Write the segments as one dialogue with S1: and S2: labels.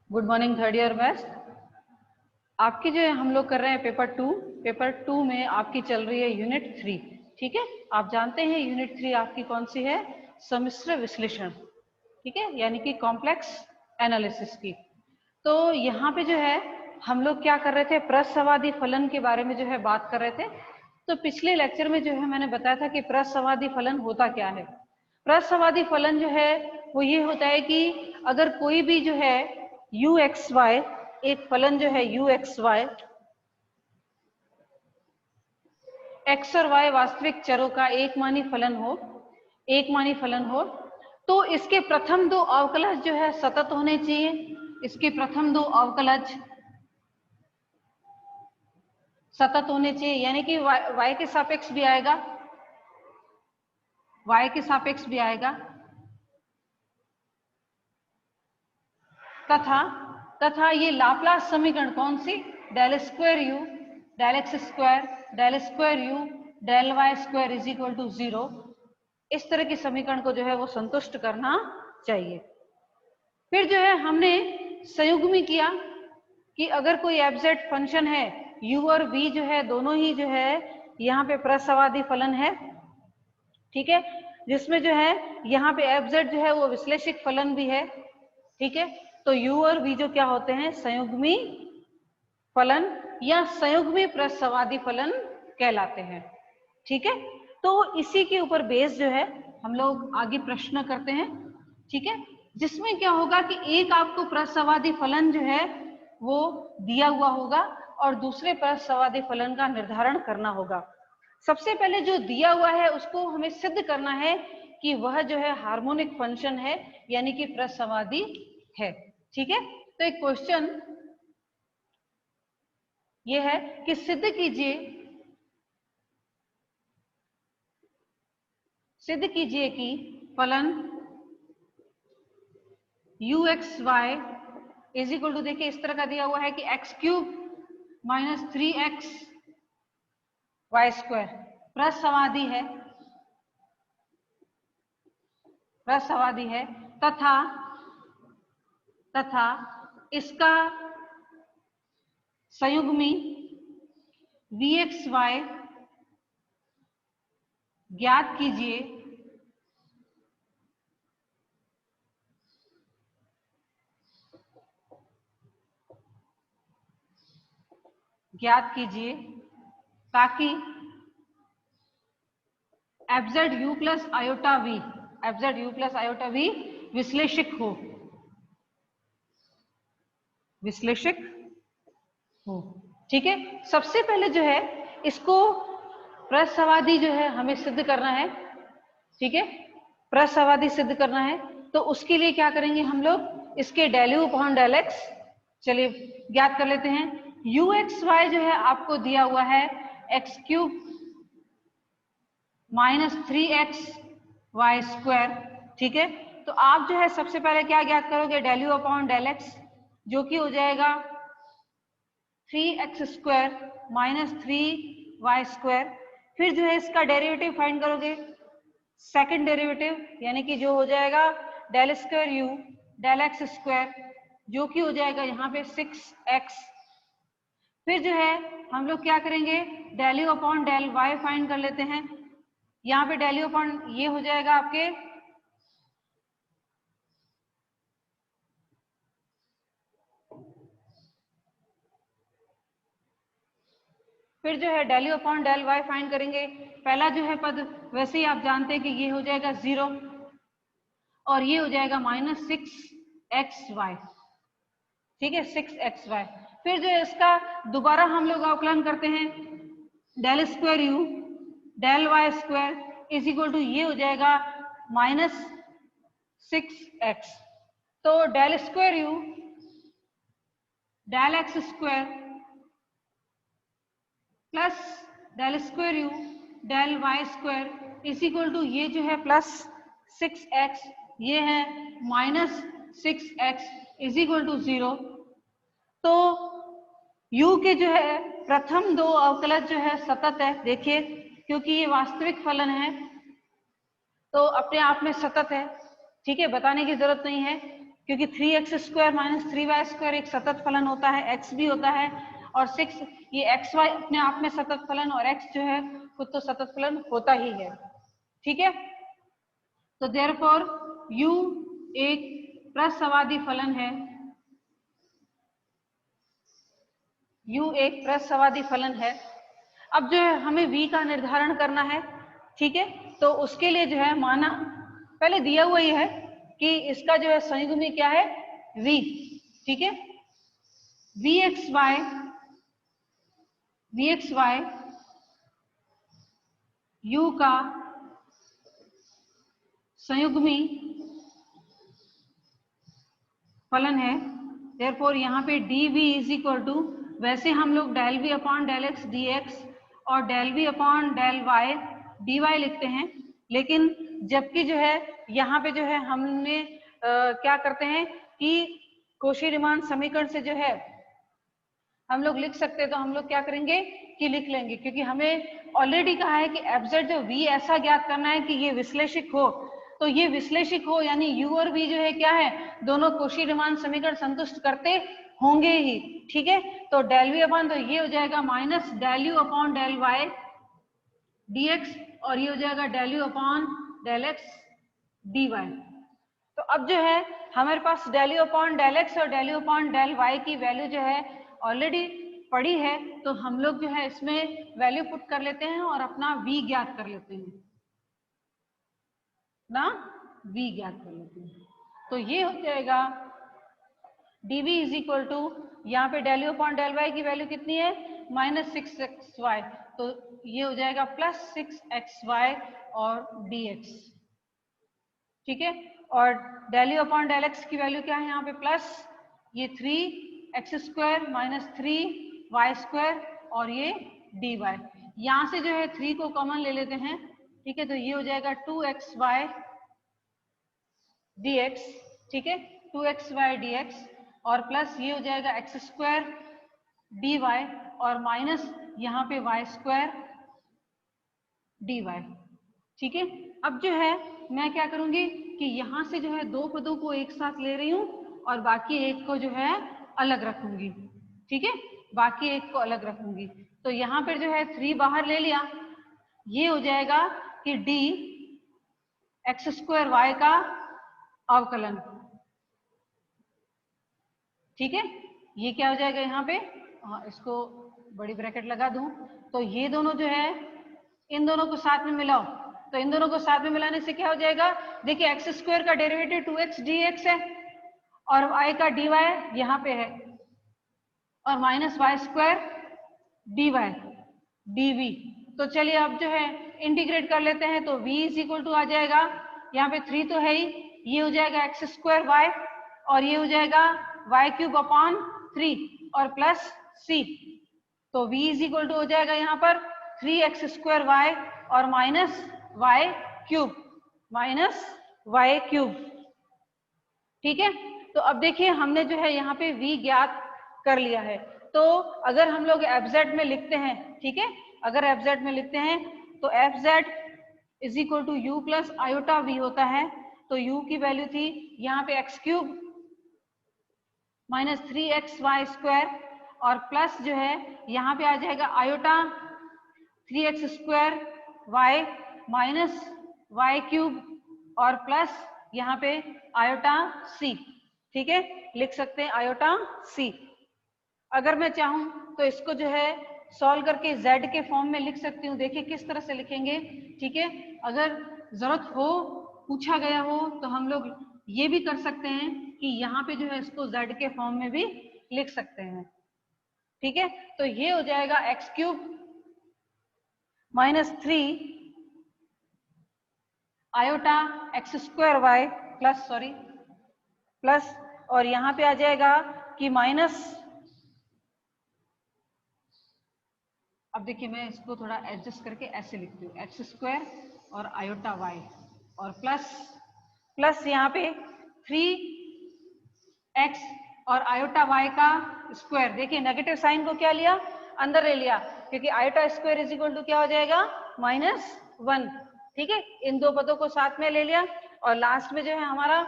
S1: Good morning third year batch. आपकी जो है हम लोग कर रहे हैं पेपर टू में आपकी चल रही है यूनिट 3। ठीक है, आप जानते हैं यूनिट 3 आपकी कौन सी है? सम्मिश्र विश्लेषण। ठीक है, यानी कि कॉम्प्लेक्स एनालिसिस की। तो यहाँ पे जो है हम लोग क्या कर रहे थे? प्रसवादी फलन के बारे में जो है बात कर रहे थे। तो पिछले लेक्चर में जो है मैंने बताया था कि प्रसवादी फलन होता क्या है। प्रसवादी फलन जो है वो ये होता है कि अगर कोई भी जो है u एक्स वाई, एक फलन जो है u एक्स वाई, x और y वास्तविक चरों का एकमानी फलन हो, तो इसके प्रथम दो अवकलज जो है सतत होने चाहिए। इसके प्रथम दो अवकलज सतत होने चाहिए, यानी कि y के सापेक्ष भी आएगा, y के सापेक्ष भी आएगा, तथा ये लाप्लास समीकरण कौन सी? Del square u del x square del square u del y square is equal to 0, इस तरह के समीकरण को जो है वो संतुष्ट करना चाहिए। फिर जो है हमने संयुग्मी किया कि अगर कोई एब्जेक्ट फंक्शन है u और v जो है दोनों ही जो है यहाँ पे प्रसवादी फलन है। ठीक है, जिसमें जो है यहाँ पे एब्जेक्ट जो है वो विश्लेषिक फलन भी है। ठीक है, तो u और v जो क्या होते हैं? संयुग्मी फलन या संयुग्मी प्रसवादी फलन कहलाते हैं। ठीक है, तो इसी के ऊपर बेस जो है हम लोग आगे प्रश्न करते हैं। ठीक है, जिसमें क्या होगा कि एक आपको प्रसवादी फलन जो है वो दिया हुआ होगा और दूसरे प्रसवादी फलन का निर्धारण करना होगा। सबसे पहले जो दिया हुआ है उसको हमें सिद्ध करना है कि वह जो है हार्मोनिक फंक्शन है, यानी कि प्रसवादी है। ठीक है, तो एक क्वेश्चन ये है कि सिद्ध कीजिए कि फलन u x y is equal to, देखिए इस तरह का दिया हुआ है कि x cube minus 3x y square प्रसवादी है तथा इसका संयुग्मी v एक्स वाई ज्ञात कीजिए ताकि एब्जेड u प्लस आयोटा v विश्लेषिक हो। ठीक है, सबसे पहले जो है इसको प्रसवादी जो है हमें सिद्ध करना है। ठीक है, प्रसवादी सिद्ध करना है, तो उसके लिए क्या करेंगे हम लोग? इसके del u upon del x चलिए ज्ञात कर लेते हैं। u एक्स वाई जो है आपको दिया हुआ है x cube minus 3x y square. ठीक है, तो आप जो है सबसे पहले क्या ज्ञात करोगे? Del u upon del x, जो कि हो जाएगा 3x square minus 3y square. फिर जो है इसका डेरिवेटिव फाइंड करोगे, सेकंड डेरिवेटिव, यानी कि जो हो जाएगा del square u del x square, जो कि हो जाएगा यहाँ पे 6x। फिर जो है हम लोग क्या करेंगे? Del u upon del y find कर लेते हैं। यहाँ पे डेल यू अपॉन ये हो जाएगा आपके फिर जो है del u upon del y find करेंगे। पहला जो है पद वैसे ही आप जानते हैं कि ये हो जाएगा 0 और ये हो जाएगा माइनस 6xy। ठीक है, 6xy। फिर जो है इसका दोबारा हम लोग अवकलन करते हैं, del square u del y square is equal to ये हो जाएगा माइनस 6x। तो del square u del x square plus del square u del y square is equal to ये जो है प्लस 6x, ये है minus 6x is equal to 0। तो u के जो है प्रथम दो अवकलज जो है सतत है। देखिए, क्योंकि ये वास्तविक फलन है तो अपने आप में सतत है। ठीक है, बताने की जरूरत नहीं है क्योंकि 3x² माइनस 3y² एक सतत फलन होता है, x भी होता है, और 6 ये xy अपने आप में सतत फलन, और x जो है खुद तो सतत फलन होता ही है। ठीक है, तो देयरफॉर u एक प्रसवादी फलन है, u एक प्रसवादी फलन है। अब जो है हमें v का निर्धारण करना है। ठीक है, तो उसके लिए जो है माना पहले दिया हुआ ही है कि इसका जो है संयुग्मी क्या है, v। ठीक है, vxy u का संयुग्मी फलन है। देयरफॉर यहाँ पे dv इज इक्वल टू, वैसे हम लोग del v upon del x dx और del v upon del y dy लिखते हैं, लेकिन जबकि जो है यहाँ पे जो है हमने क्या करते हैं कि कोशी-रीमान समीकरण से जो है हम लोग लिख सकते हैं, तो हम लोग क्या करेंगे कि लिख लेंगे, क्योंकि हमें ऑलरेडी कहा है कि एफजेड जो v ऐसा ज्ञात करना है कि ये विश्लेषिक हो। तो ये विश्लेषिक हो यानी u और v जो है क्या है, दोनों कोशी-रीमान समीकरण संतुष्ट करते होंगे ही। ठीक है, तो डेल v अपॉन, तो ये हो जाएगा minus del u upon del y dx, और ये हो जाएगा del u upon del x dy। तो अब जो है हमारे पास del u upon del x और del u upon del y की वैल्यू जो है ऑलरेडी पड़ी है, तो हम लोग जो है इसमें वैल्यू पुट कर लेते हैं और अपना v ज्ञात कर लेते हैं ना, v ज्ञात कर लेते हैं। तो ये हो जाएगा dv इज इक्वल टू, यहाँ पे del u upon del y की वैल्यू कितनी है, माइनस 6xy, तो ये हो जाएगा प्लस 6xy और dx। ठीक है, और del u upon del x की वैल्यू क्या है यहाँ पे, प्लस ये 3x² माइनस 3y² और ये dy। यहाँ से जो है 3 को कॉमन ले लेते हैं। ठीक है, तो ये हो जाएगा 2xy dx। ठीक है, 2xy dx और प्लस ये हो जाएगा x² dy और माइनस यहाँ पे y² dy। ठीक है, अब जो है मैं क्या करूंगी कि यहाँ से जो है दो पदों को एक साथ ले रही हूँ और बाकी एक को जो है अलग रखूंगी। ठीक है, बाकी एक को अलग रखूंगी, तो यहाँ पर जो है 3 बाहर ले लिया, ये हो जाएगा कि d x² y का अवकलन। ठीक है, ये क्या हो जाएगा यहाँ पे, इसको बड़ी ब्रैकेट लगा दूं, तो ये दोनों जो है इन दोनों को साथ में मिलाओ, तो इन दोनों को साथ में मिलाने से क्या हो जाएगा, देखिए x² का डेरिवेटिव 2x dx है और y का dy यहाँ पे है, और माइनस y² dy dv। तो चलिए अब जो है इंटीग्रेट कर लेते हैं, तो v इज इक्वल टू आ जाएगा, यहाँ पे 3 तो है ही, ये हो जाएगा x² y और ये हो जाएगा y³ अपॉन 3 और प्लस c, तो v इज इक्वल टू हो जाएगा यहाँ पर 3x² y और माइनस y³। ठीक है, तो अब देखिए हमने जो है यहाँ पे v ज्ञात कर लिया है। तो अगर हम लोग fz में लिखते हैं, ठीक है, अगर fz में लिखते हैं तो fz is equal to u plus iota v होता है। तो u की वैल्यू थी यहाँ पे x³ माइनस 3xy² और प्लस जो है यहाँ पे आ जाएगा iota 3x² y minus y³ और प्लस यहाँ पे आयोटा c। ठीक है, लिख सकते हैं आयोटा c। अगर मैं चाहूं तो इसको जो है सॉल्व करके z के फॉर्म में लिख सकती हूँ। देखिए किस तरह से लिखेंगे। ठीक है, अगर जरूरत हो, पूछा गया हो, तो हम लोग ये भी कर सकते हैं कि यहाँ पे जो है इसको z के फॉर्म में भी लिख सकते हैं। ठीक है, तो ये हो जाएगा x³ minus 3 iota x² y plus और यहाँ पे आ जाएगा कि माइनस, अब देखिए मैं इसको थोड़ा एडजस्ट करके ऐसे लिखती हूँ, x² और आयोटा y और प्लस यहाँ पे 3x और आयोटा y का स्क्वायर। देखिए नेगेटिव साइन को क्या लिया, अंदर ले लिया, क्योंकि iota square is equal to क्या हो जाएगा, -1। ठीक है, इन दो पदों को साथ में ले लिया और लास्ट में जो है हमारा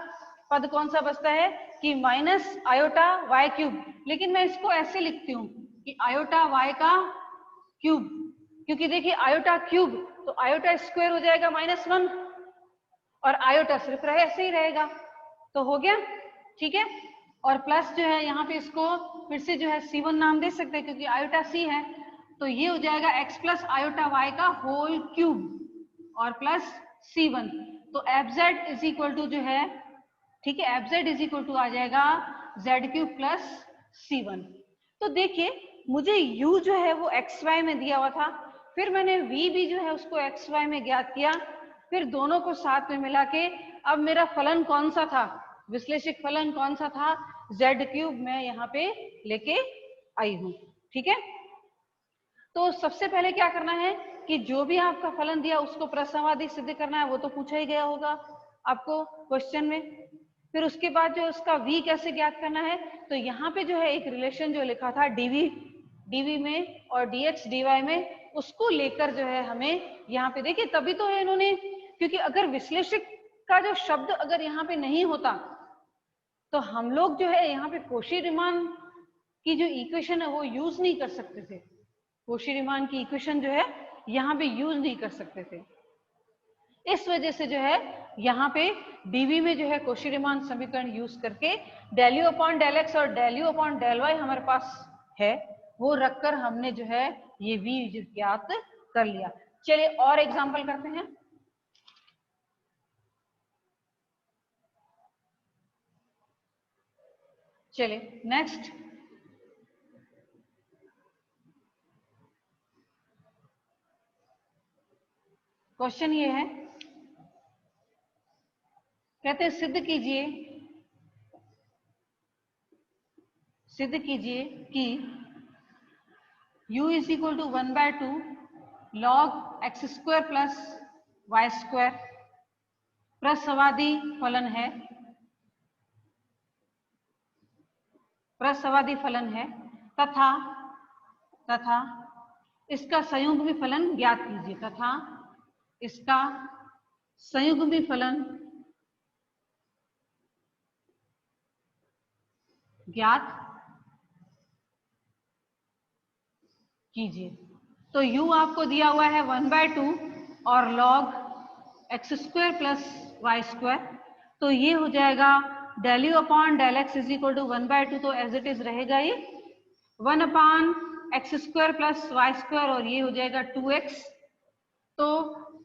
S1: पद कौन सा बचता है कि माइनस आयोटा वाई क्यूब। लेकिन मैं इसको ऐसे लिखती हूँ कि आयोटा वाई का क्यूब, क्योंकि देखिए आयोटा क्यूब तो आयोटा स्क्वायर हो जाएगा -1 और आयोटा सिर्फ रहे ऐसे ही रहेगा, तो हो गया। ठीक है, और प्लस जो है यहाँ पे इसको फिर से जो है C1 नाम दे सकते हैं क्योंकि आयोटा C है, तो ये हो जाएगा x प्लस आयोटा y का होल क्यूब और प्लस C1। तो fz इज इक्वल टू जो है, ठीक है, fz इज इक्वल टू आ जाएगा z क्यूब प्लस C1। तो देखिए मुझे u जो है वो xy में दिया हुआ था, फिर मैंने v भी जो है उसको xy में ज्ञात किया, फिर दोनों को साथ में मिला के अब मेरा फलन कौन सा था, विश्लेषिक फलन कौन सा था, z क्यूब मैं यहाँ पे लेके आई हूँ। ठीक है, तो सबसे पहले क्या करना है कि जो भी आपका फलन दिया उसको प्रसंवादी सिद्ध करना है, वो तो पूछा ही गया होगा आपको क्वेश्चन में। फिर उसके बाद जो उसका v कैसे ज्ञात करना है, तो यहाँ पे जो है एक रिलेशन जो लिखा था dv में और dx dy में, उसको लेकर जो है हमें यहाँ पे देखिए, तभी तो है इन्होंने, क्योंकि अगर विश्लेषक का जो शब्द अगर यहाँ पे नहीं होता तो हम लोग जो है यहाँ पे कोशी-रीमान की जो इक्वेशन है वो यूज नहीं कर सकते थे। कोशी-रीमान की इक्वेशन जो है यहाँ पे यूज नहीं कर सकते थे। इस वजह से जो है यहाँ पे dv में जो है कोशी-रीमान समीकरण यूज करके del u upon del x और del u upon del y हमारे पास है, वो रखकर हमने जो है ये v ज्ञात कर लिया। चलिए और एग्जांपल करते हैं। चलिए नेक्स्ट, क्वेश्चन ये है, कहते हैं सिद्ध कीजिए कि u is equal to 1/2 log x square plus y square प्रसवादी फलन है तथा इसका संयुग्मी फलन ज्ञात कीजिए, तथा इसका संयुग्मी फलन ज्ञात कीजिए। तो u आपको दिया हुआ है 1/2 और log x square plus y square, तो ये हो जाएगा del u upon del x is equal to 1/2, तो एज इट इज रहेगा ये 1 upon x square plus y square और ये हो जाएगा 2x, तो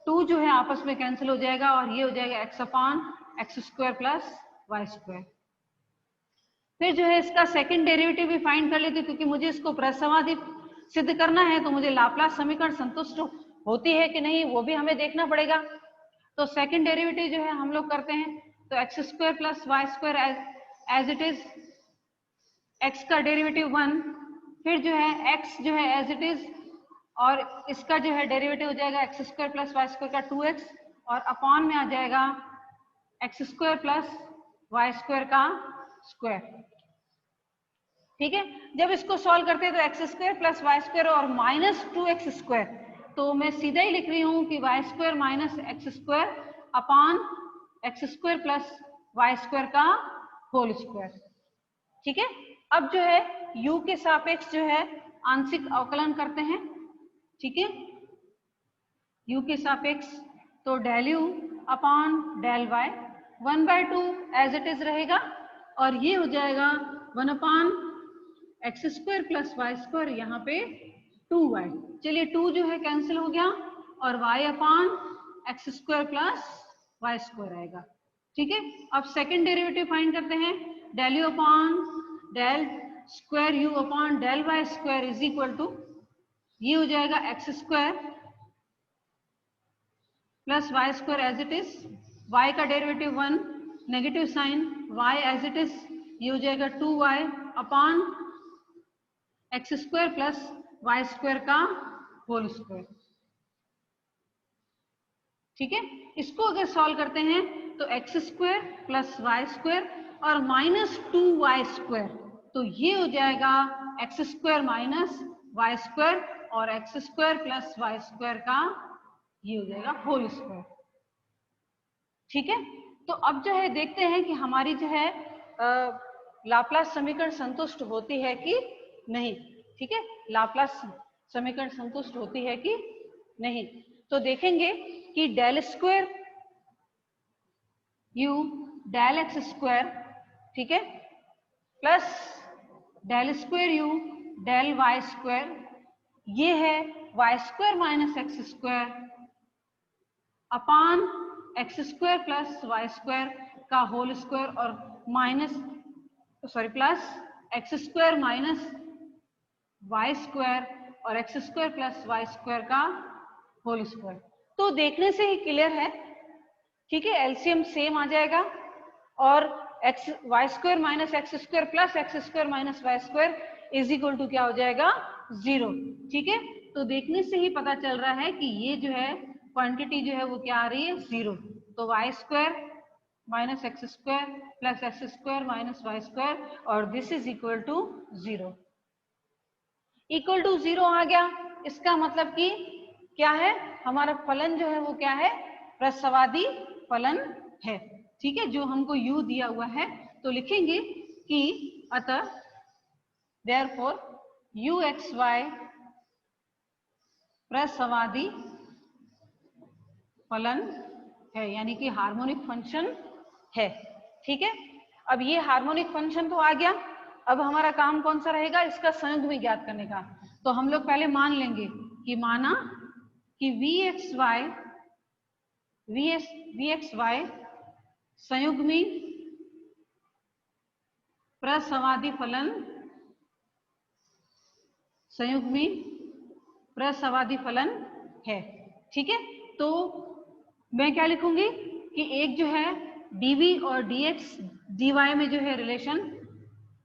S1: 2 जो है आपस में कैंसिल हो जाएगा और ये हो जाएगा x upon x square plus y square. फिर जो है इसका सेकंड डेरिवेटिव भी फाइंड कर लेते, क्योंकि मुझे इसको प्रसवादी सिद्ध करना है तो मुझे लाप्लास समीकरण संतुष्ट होती है कि नहीं वो भी हमें देखना पड़ेगा। तो सेकंड डेरिवेटिव जो है हम लोग करते हैं, तो x square plus y square as it is, x का डेरिवेटिव 1, फिर जो है x जो है एज इट इज और इसका जो है डेरिवेटिव हो जाएगा x square plus y square का 2x और अपॉन में आ जाएगा x square plus y square का स्क्वायर। ठीक है, जब इसको सॉल्व करते हैं तो x square plus y square और माइनस 2x स्क्वायर, तो मैं सीधा ही लिख रही हूँ कि y square minus x square upon x square plus y square का होल स्क्वायर। ठीक है, अब जो है u के सापेक्ष जो है आंशिक अवकलन करते हैं। ठीक है, u के सापेक्ष, तो del u upon del y 1/2 as it is रहेगा और ये हो जाएगा 1 upon x square plus y square, यहाँ पे 2y, चलिए 2 जो है कैंसिल हो गया और y upon x square plus y square आएगा। ठीक है, अब सेकंड डेरिवेटिव फाइंड करते हैं, del u upon del square u upon del y square is equal to, ये हो जाएगा x square plus y square as it is, y का derivative 1, negative sign, y as it is, ये हो जाएगा 2y upon x square plus y square का whole square. ठीक है, इसको अगर सॉल्व करते हैं तो x square plus y square और माइनस 2y स्क्वायर, तो ये हो जाएगा x square minus y square और x square plus y square का ये हो जाएगा होल स्क्वायर। ठीक है, तो अब जो है देखते हैं कि हमारी जो है लाप्लास समीकरण संतुष्ट होती है कि नहीं। ठीक है, लाप्लास समीकरण संतुष्ट होती है कि नहीं। तो देखेंगे कि del square u del x square, ठीक है, plus del square u del y square, ये है y square minus x square upon x square plus y square का होल स्क्वायर और minus plus x square minus y square और x square plus y square का whole square. तो देखने से ही clear है, ठीक है, एलसीएम सेम आ जाएगा और x y square minus x square plus x square minus y square is equal to क्या हो जाएगा, 0। ठीक है, तो देखने से ही पता चल रहा है कि ये जो है क्वांटिटी जो है वो क्या आ रही है, 0। तो y square minus x square plus x square minus y square और this is equal to 0। Equal to 0 आ गया, इसका मतलब कि क्या है, हमारा फलन जो है वो क्या है, प्रसवादी फलन है। ठीक है, जो हमको u दिया हुआ है, तो लिखेंगे कि अतः देयरफॉर u एक्स वाई प्रसवादी फलन है, यानी कि हार्मोनिक फंक्शन है। ठीक है, अब ये हार्मोनिक फंक्शन तो आ गया। अब हमारा काम कौन सा रहेगा, इसका संयुग्म ज्ञात करने का। तो हम लोग पहले मान लेंगे कि माना कि वी एक्स वाई संयुग्मी प्रसवादी फलन, संयुग्मी प्रसवादी फलन है। ठीक है, तो मैं क्या लिखूंगी कि एक जो है dv और dx dy में जो है रिलेशन,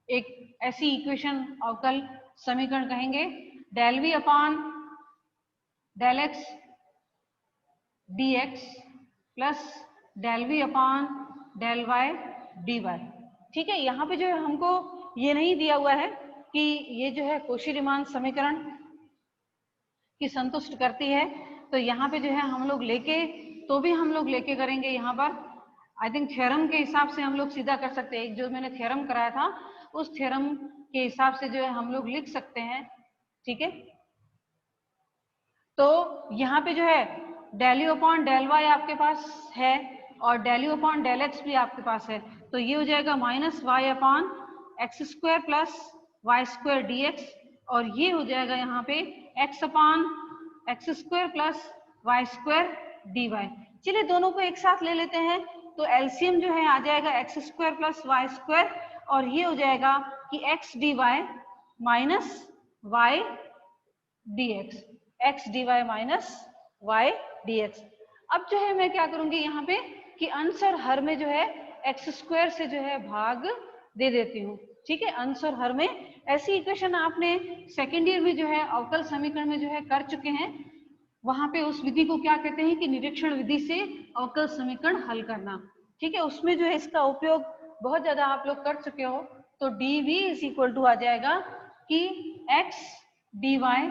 S1: एक ऐसी इक्वेशन अवकल समीकरण कहेंगे, del v upon del x dx plus del v upon del y dy। ठीक है, यहाँ पे जो है हमको ये नहीं दिया हुआ है कि ये जो है कोशी-रीमान समीकरण की संतुष्ट करती है, तो यहाँ पे जो है हम लोग लेके करेंगे। यहाँ पर आई थिंक थ्योरम के हिसाब से हम लोग सीधा कर सकते हैं, एक जो मैंने थ्योरम कराया था उस थ्योरम के हिसाब से जो है हम लोग लिख सकते हैं। ठीक है, तो यहाँ पे जो है del u upon del y आपके पास है और del u upon del x भी आपके पास है, तो ये हो जाएगा minus y upon x square plus y square d x, और ये हो जाएगा यहाँ पे x upon x square plus y square d y. चलिए दोनों को एक साथ ले लेते हैं, तो एलसीएम जो है आ जाएगा x square plus y square और ये हो जाएगा कि x d y minus y d x d y minus y d x. अब जो है मैं क्या करूंगी यहाँ पे कि अंश और हर में जो है एक्स स्क्वायर से जो है भाग दे देती हूँ। ठीक है, अंश और हर में ऐसी इक्वेशन आपने सेकेंड ईयर में जो है अवकल समीकरण में जो है कर चुके हैं, वहां पे उस विधि को क्या कहते हैं कि निरीक्षण विधि से अवकल समीकरण हल करना। ठीक है, उसमें जो है इसका उपयोग बहुत ज्यादा आप लोग कर चुके हो। तो D we is equal to आ जाएगा कि एक्स डी वाई,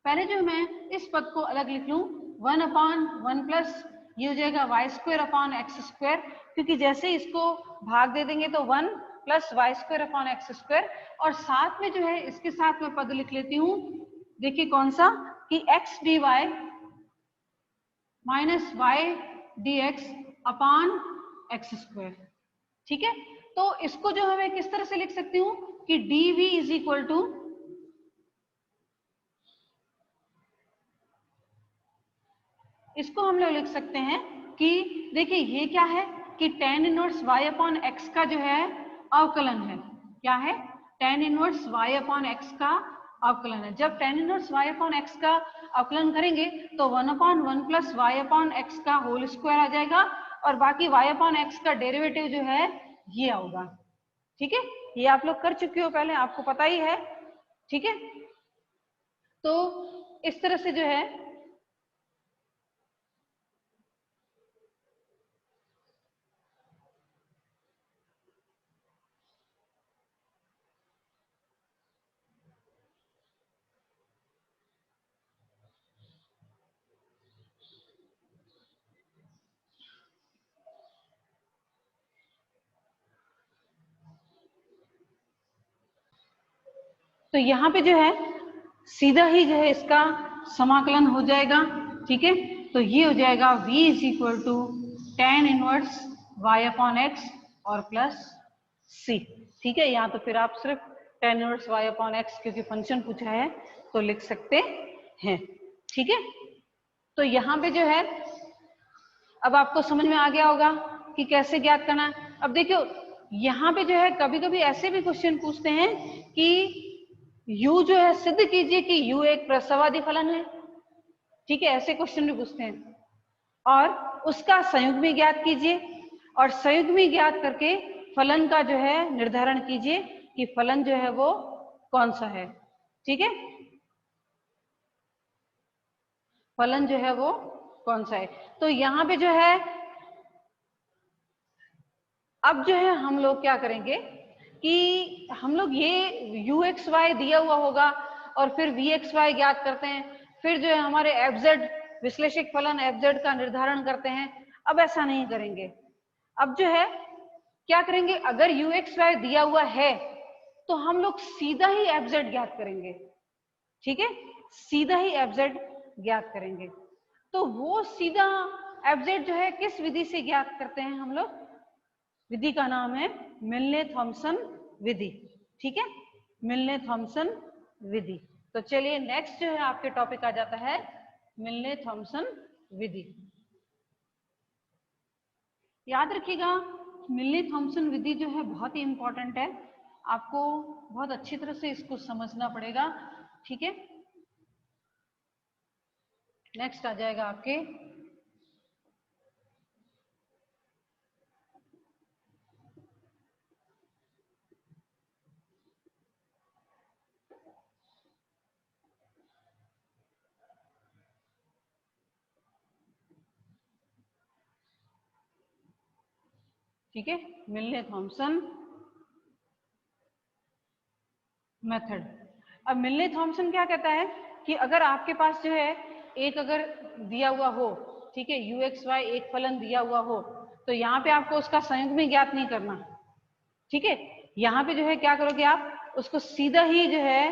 S1: पहले जो मैं इस पद को अलग लिख लूं, 1 अपॉन 1 प्लस ये हो जाएगा y square upon x square, क्योंकि जैसे ही इसको भाग दे देंगे तो 1 plus y square upon x square, और साथ में जो है इसके साथ मैं पद लिख लेती हूँ, देखिए कौन सा, कि x d y minus y d x upon x square. ठीक है, तो इसको जो है मैं किस तरह से लिख सकती हूँ कि d we is equal to, इसको हम लोग लिख सकते हैं कि देखिए ये क्या है कि tan inverse y upon x का जो है अवकलन है। क्या है, tan inverse y upon x का अवकलन है। जब tan inverse y upon x का अवकलन करेंगे तो 1 upon 1 plus y upon x का होल स्क्वायर आ जाएगा और बाकी y अपॉन एक्स का डेरिवेटिव जो है ये होगा। ठीक है, ये आप लोग कर चुके हो पहले, आपको पता ही है। ठीक है, तो इस तरह से जो है तो यहाँ पे जो है सीधा ही जो है इसका समाकलन हो जाएगा, ठीक है। तो ये हो जाएगा v is equal to tan inverse y upon x और प्लस c, ठीक है। यहाँ तो फिर आप सिर्फ tan inverse y upon x क्योंकि फंक्शन पूछा है तो लिख सकते हैं, ठीक है। तो यहाँ पे जो है अब आपको समझ में आ गया होगा कि कैसे ज्ञात करना है। अब देखियो यहाँ पे जो है कभी कभी ऐसे भी क्वेश्चन पूछते हैं कि u जो है सिद्ध कीजिए कि u एक प्रसवादी फलन है, ठीक है, ऐसे क्वेश्चन भी पूछते हैं। और उसका संयुग्मी ज्ञात कीजिए और संयुग्मी ज्ञात करके फलन का जो है निर्धारण कीजिए कि फलन जो है वो कौन सा है, ठीक है, फलन जो है वो कौन सा है। तो यहाँ पे जो है अब जो है हम लोग क्या करेंगे कि हम लोग ये u एक्स वाई दिया हुआ होगा और फिर v एक्स वाई ज्ञात करते हैं, फिर जो है हमारे एफ जेड विश्लेषक फलन एफ जेड का निर्धारण करते हैं। अब ऐसा नहीं करेंगे, अब जो है क्या करेंगे, अगर u एक्स वाई दिया हुआ है तो हम लोग सीधा ही एफ जेड ज्ञात करेंगे, ठीक है, सीधा ही एफ जेड ज्ञात करेंगे। तो वो सीधा एफ जेड जो है किस विधि से ज्ञात करते हैं हम लोग, विधि का नाम है मिलने थॉमसन विधि, ठीक है, मिलने थॉमसन विधि। तो चलिए नेक्स्ट जो है आपके टॉपिक आ जाता है मिलने थॉमसन विधि। याद रखिएगा मिलने थॉमसन विधि जो है बहुत ही इंपॉर्टेंट है, आपको बहुत अच्छी तरह से इसको समझना पड़ेगा, ठीक है। नेक्स्ट आ जाएगा आपके ठीक है मिलने थॉमसन मेथड। अब मिलने थॉमसन क्या कहता है कि अगर आपके पास जो है एक अगर दिया हुआ हो, ठीक है, यू एक्स वाई एक फलन दिया हुआ हो, तो यहाँ पे आपको उसका संयुग्मी ज्ञात नहीं करना, ठीक है। यहाँ पे जो है क्या करोगे आप उसको सीधा ही जो है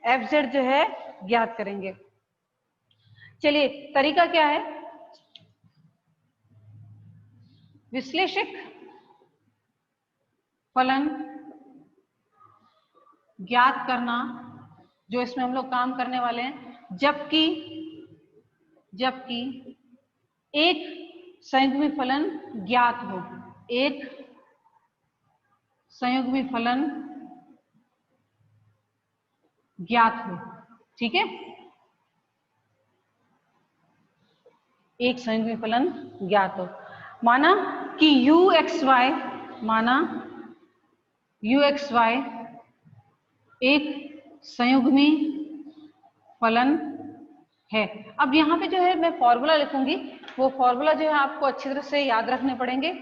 S1: एफ जेड जो है ज्ञात करेंगे। चलिए तरीका क्या है, विश्लेषक फलन ज्ञात करना, जो इसमें हम लोग काम करने वाले हैं, जबकि एक संयुग्मी फलन ज्ञात हो, एक संयुग्मी फलन ज्ञात हो, ठीक है, एक संयुग्मी फलन ज्ञात हो। माना कि u एक्स वाई, माना u एक्स वाई एक संयुग्मी फलन है। अब यहाँ पे जो है मैं फॉर्मूला लिखूंगी, वो फॉर्मूला जो है आपको अच्छी तरह से याद रखने पड़ेंगे,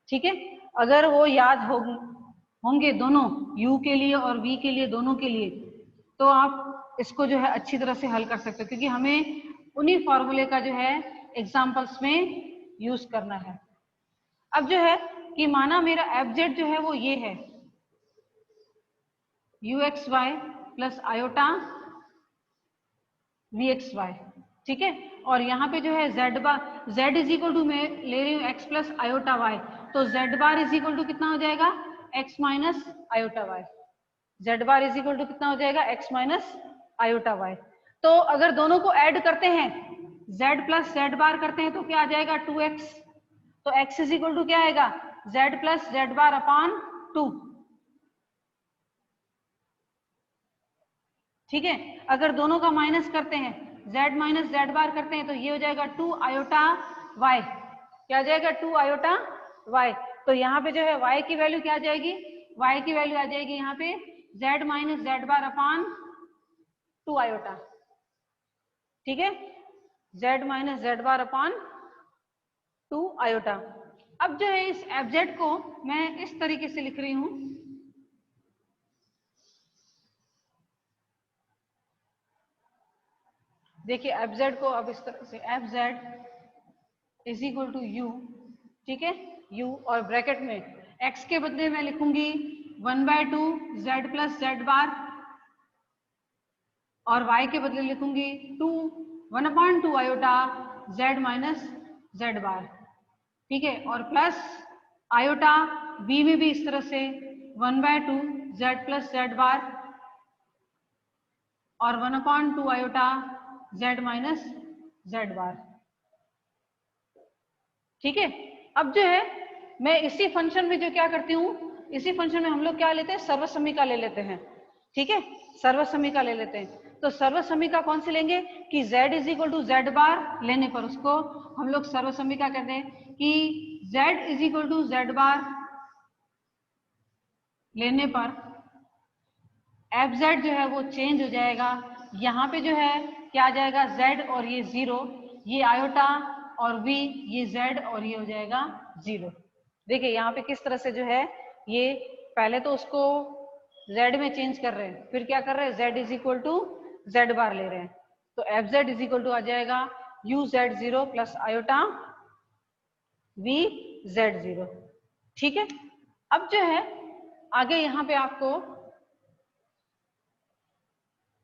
S1: ठीक है। अगर वो याद होंगे दोनों u के लिए और v के लिए, दोनों के लिए, तो आप इसको जो है अच्छी तरह से हल कर सकते हो, क्योंकि हमें उन्हीं फॉर्मूले का जो है एग्जाम्पल्स में यूज करना है। अब जो है कि माना मेरा एफ जेड जो है वो ये है u x y plus iota v x y, ठीक है। और यहाँ पे जो है z bar, z is equal to मैं ले रही हूँ एक्स प्लस आयोटा वाई, तो z bar is equal to कितना हो जाएगा x minus iota y, z bar is equal to कितना हो जाएगा एक्स माइनस आयोटा वाई। तो अगर दोनों को ऐड करते हैं जेड प्लस जेड बार करते हैं तो क्या आ जाएगा 2x, तो x इज इक्वल टू क्या आएगा z plus z bar upon 2, ठीक है। अगर दोनों का माइनस करते हैं z माइनस जेड बार करते हैं तो ये हो जाएगा 2 आयोटा y, क्या जाएगा 2 आयोटा y। तो यहाँ पे जो है y की वैल्यू क्या आ जाएगी, y की वैल्यू आ जाएगी यहाँ पे z minus z bar upon 2 iota, ठीक है, z minus z bar upon 2 iota. अब जो है इस एफ जेड को मैं इस तरीके से लिख रही हूं, देखिए एफ जेड को अब इस तरह से f z is equal to u, ठीक है, u और ब्रैकेट में x के बदले में लिखूंगी 1/2 z प्लस जेड बार और y के बदले लिखूंगी 1/2 आयोटा z माइनस z बार, ठीक है, और प्लस आयोटा b में भी इस तरह से 1/2 z प्लस z बार और 1/2 आयोटा z माइनस z बार, ठीक है। अब जो है मैं इसी फंक्शन में जो क्या करती हूँ, इसी फंक्शन में हम लोग क्या लेते हैं, सर्वसमीका ले लेते हैं, ठीक है, सर्वसमीका ले लेते हैं। तो सर्वसमीका कौन सी लेंगे कि z is equal to z bar लेने पर उसको हम लोग सर्वसमीका कहते हैं कि z is equal to z bar लेने पर fz जो है वो चेंज हो जाएगा। यहाँ पे जो है क्या आ जाएगा, z और ये 0, ये आयोटा और v, ये z और ये हो जाएगा 0। देखिए यहाँ पे किस तरह से जो है ये पहले तो उसको z में चेंज कर रहे हैं, फिर क्या कर रहे हैं, z is equal to z bar ले रहे हैं। तो fz इज इक्वल टू आ जाएगा uz0 प्लस आयोटा vz0, ठीक है। अब जो है आगे यहाँ पे आपको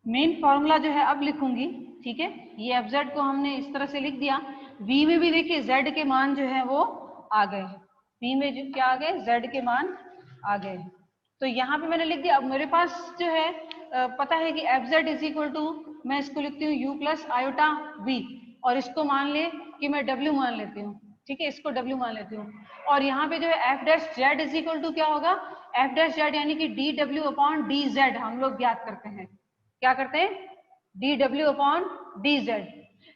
S1: मेन फॉर्मूला जो है अब लिखूंगी, ठीक है। ये fz को हमने इस तरह से लिख दिया। v में भी देखिए z के मान जो है वो आ गए हैं, v में जो क्या आ गए, z के मान आ गए हैं। तो यहाँ पे मैंने लिख दिया। अब मेरे पास जो है पता है कि fz इज इक्वल टू, मैं इसको लिखती हूँ u प्लस आयोटा v, और इसको मान ले कि मैं w मान लेती हूँ, ठीक है, इसको w मान लेती हूँ। और यहाँ पे जो है f dash z is equal to क्या होगा, f डैश z यानी कि dw अपॉन dz हम लोग ज्ञात करते हैं। क्या करते हैं, dw अपॉन dz।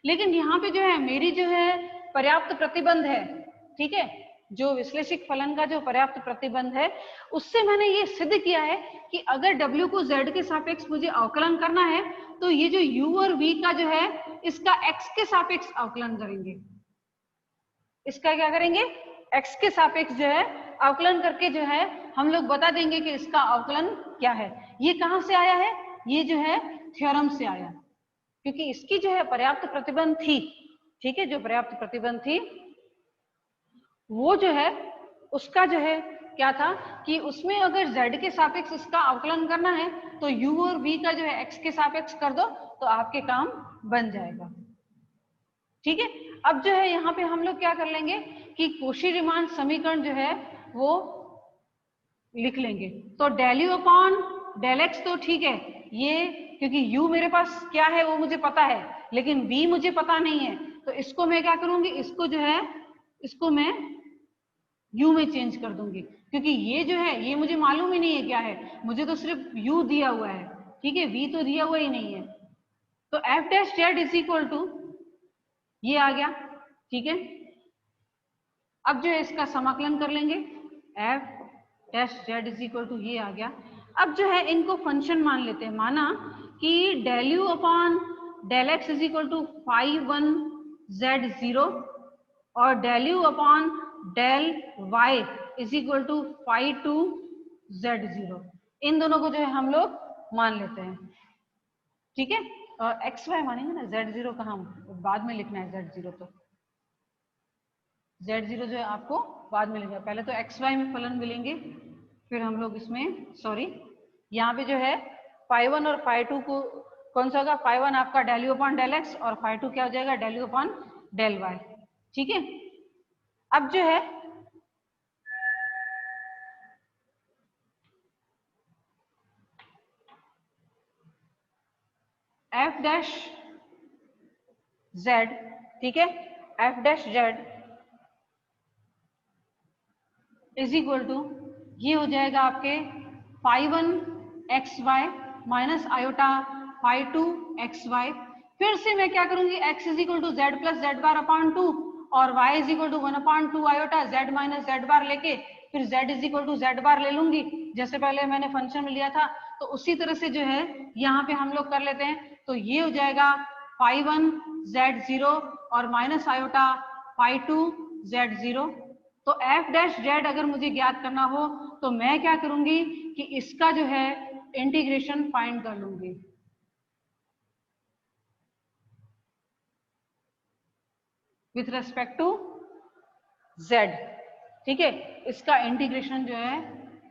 S1: लेकिन यहाँ पे जो है मेरी जो है पर्याप्त प्रतिबंध है, ठीक है, जो विश्लेषिक फलन का जो पर्याप्त प्रतिबंध है उससे मैंने ये सिद्ध किया है कि अगर w को z के सापेक्ष मुझे अवकलन करना है तो ये जो u और v का जो है इसका x के सापेक्ष अवकलन करेंगे। इसका क्या करेंगे, x के सापेक्ष जो है अवकलन करके जो है हम लोग बता देंगे कि इसका अवकलन क्या है। ये कहाँ से आया है, ये जो है थ्योरम से आया, क्योंकि इसकी जो है पर्याप्त प्रतिबंध थी, ठीक है, जो पर्याप्त प्रतिबंध थी वो जो है उसका जो है क्या था कि उसमें अगर z के सापेक्ष इसका अवकलन करना है तो u और v का जो है x के सापेक्ष कर दो तो आपके काम बन जाएगा, ठीक है। अब जो है यहाँ पे हम लोग क्या कर लेंगे कि कोशी-रीमान समीकरण जो है वो लिख लेंगे। तो del u upon del x तो ठीक है, ये क्योंकि u मेरे पास क्या है वो मुझे पता है लेकिन v मुझे पता नहीं है, तो इसको मैं क्या करूंगी, इसको जो है इसको मैं u में चेंज कर दूंगी, क्योंकि ये जो है ये मुझे मालूम ही नहीं है क्या है, मुझे तो सिर्फ u दिया हुआ है, ठीक है, v तो दिया हुआ ही नहीं है। तो f dash z is equal to ये आ गया, ठीक है। अब जो है इसका समाकलन कर लेंगे, f dash z is equal to ये आ गया। अब जो है इनको फंक्शन मान लेते हैं, माना कि del u upon del x is equal to phi1 z0 और del u upon del y is equal to phi2 z0, इन दोनों को जो है हम लोग मान लेते हैं, ठीक है। और एक्स वाई मानेंगे ना, z0 कहाँ बाद में लिखना है, z0 तो z0 जो है आपको बाद में लिखना है, पहले तो एक्स वाई में फलन मिलेंगे फिर हम लोग इसमें, सॉरी यहाँ पे जो है phi1 और phi2 को कौन सा होगा, phi1 आपका del u upon del x और phi2 क्या हो जाएगा, del u upon del y, ठीक है। अब जो है f डैश z, ठीक है, f dash z is equal to ये हो जाएगा आपके phi1 xy minus iota phi2 xy। फिर से मैं क्या करूंगी, x is equal to z plus z bar upon 2 और y is equal to 1/2 iota z minus z bar लेके फिर z is equal to z bar ले लूंगी, जैसे पहले मैंने फंक्शन में लिया था। तो उसी तरह से जो है यहाँ पे हम लोग कर लेते हैं। तो ये हो जाएगा phi1 z0 और माइनस आयोटा phi2 z0। तो f डैश जेड अगर मुझे ज्ञात करना हो तो मैं क्या करूंगी कि इसका जो है इंटीग्रेशन फाइंड कर लूंगी, विथ रेस्पेक्ट टू z, ठीक है, इसका इंटीग्रेशन जो है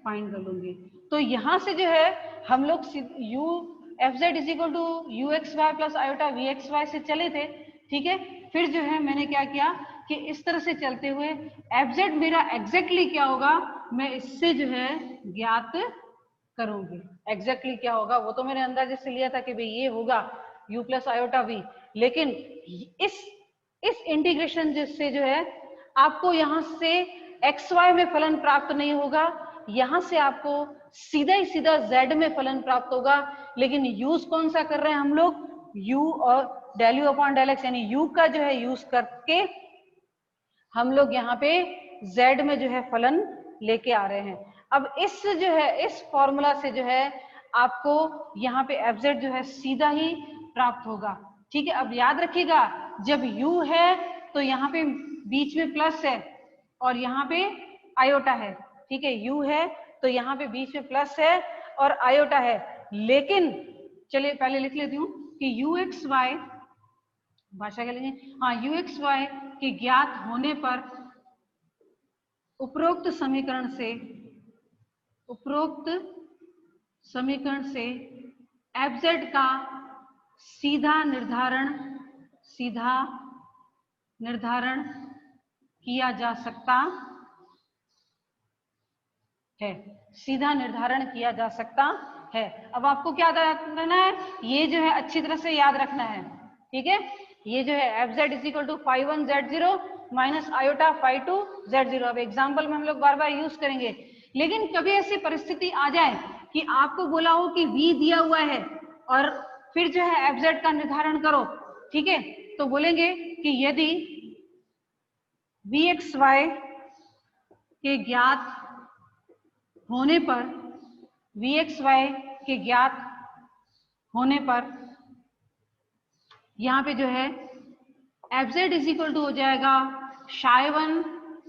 S1: फाइंड कर लूंगी। तो यहां से जो है हम लोग u f z is equal to u x y plus iota v x y से चले थे, ठीक है। फिर जो है मैंने क्या किया कि इस तरह से चलते हुए एफ जेड मेरा एग्जैक्टली क्या होगा मैं इससे जो है ज्ञात करूंगी। एग्जैक्टली क्या होगा वो तो मैंने अंदाजे से लिया था कि भाई ये होगा u प्लस आयोटा वी, लेकिन इस इंटीग्रेशन से जो है आपको यहां से एक्स वाई में फलन प्राप्त नहीं होगा, यहां से आपको सीधा ही सीधा z में फलन प्राप्त होगा। लेकिन यूज कौन सा कर रहे हैं हम लोग, u और del u upon del x, यानी u का जो है यूज करके हम लोग यहाँ पे z में जो है फलन लेके आ रहे हैं। अब इस जो है इस फॉर्मूला से जो है आपको यहाँ पे एफ जेड जो है सीधा ही प्राप्त होगा, ठीक है। अब याद रखिएगा जब u है तो यहाँ पे बीच में प्लस है और यहाँ पे आयोटा है, ठीक है। u है तो यहाँ पे बीच में प्लस है और आयोटा है, लेकिन चलिए पहले लिख लेती हूँ कि यू एक्स वाई भाषा क्या लेंगे, हाँ यू एक्स वाई के ज्ञात होने पर उपरोक्त समीकरण से एफ जेड का सीधा निर्धारण किया जा सकता है, सीधा निर्धारण किया जा सकता है। अब आपको क्या याद रखना है, ये जो है अच्छी तरह से याद रखना है, ठीक है। ये जो है f z is equal to five one z zero minus iota five two z zero. अब एग्जाम्पल में हम लोग बार बार यूज करेंगे, लेकिन कभी ऐसी परिस्थिति आ जाए कि आपको बोला हो कि v दिया हुआ है और फिर जो है एफ जेड का निर्धारण करो, ठीक है, तो बोलेंगे कि यदि वी एक्स वाई के ज्ञात होने पर यहाँ पे जो है f z is equal to हो जाएगा psi one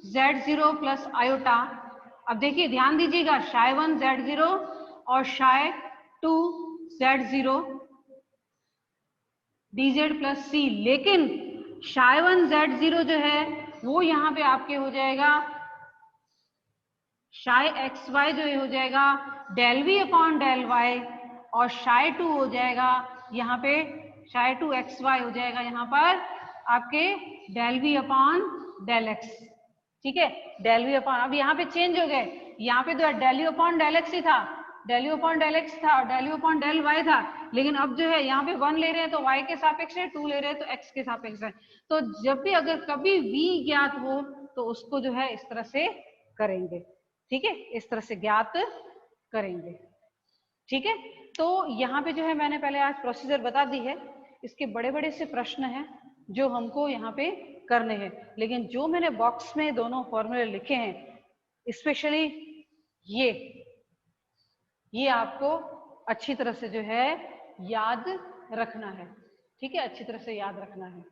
S1: z zero plus iota. अब देखिए ध्यान दीजिएगा शाय वन जेड जीरो और शाय two z zero d z plus c, लेकिन शाय वन जेड जीरो जो है वो यहाँ पे आपके हो जाएगा शाय एक्स वाई जो हो जाएगा del v upon del y, और शाय टू हो जाएगा यहाँ पे शाय टू एक्स वाई हो जाएगा यहाँ पर आपके del v upon del x, ठीक है। डेल वी अपॉन, अब यहाँ पे चेंज हो गए, यहाँ पे तो del u upon del x ही था, del u upon del x था और del u upon del y था, लेकिन अब जो है यहाँ पे वन ले रहे हैं तो वाई के सापेक्ष है, टू ले रहे हैं तो एक्स के सापेक्ष है। तो जब भी अगर कभी v ज्ञात हो तो उसको जो है इस तरह से करेंगे, ठीक है, इस तरह से ज्ञात करेंगे, ठीक है। तो यहाँ पे जो है मैंने पहले आज प्रोसीजर बता दी है, इसके बड़े बड़े से प्रश्न हैं जो हमको यहाँ पे करने हैं, लेकिन जो मैंने बॉक्स में दोनों फॉर्मूले लिखे हैं स्पेशली ये आपको अच्छी तरह से जो है याद रखना है, ठीक है, अच्छी तरह से याद रखना है।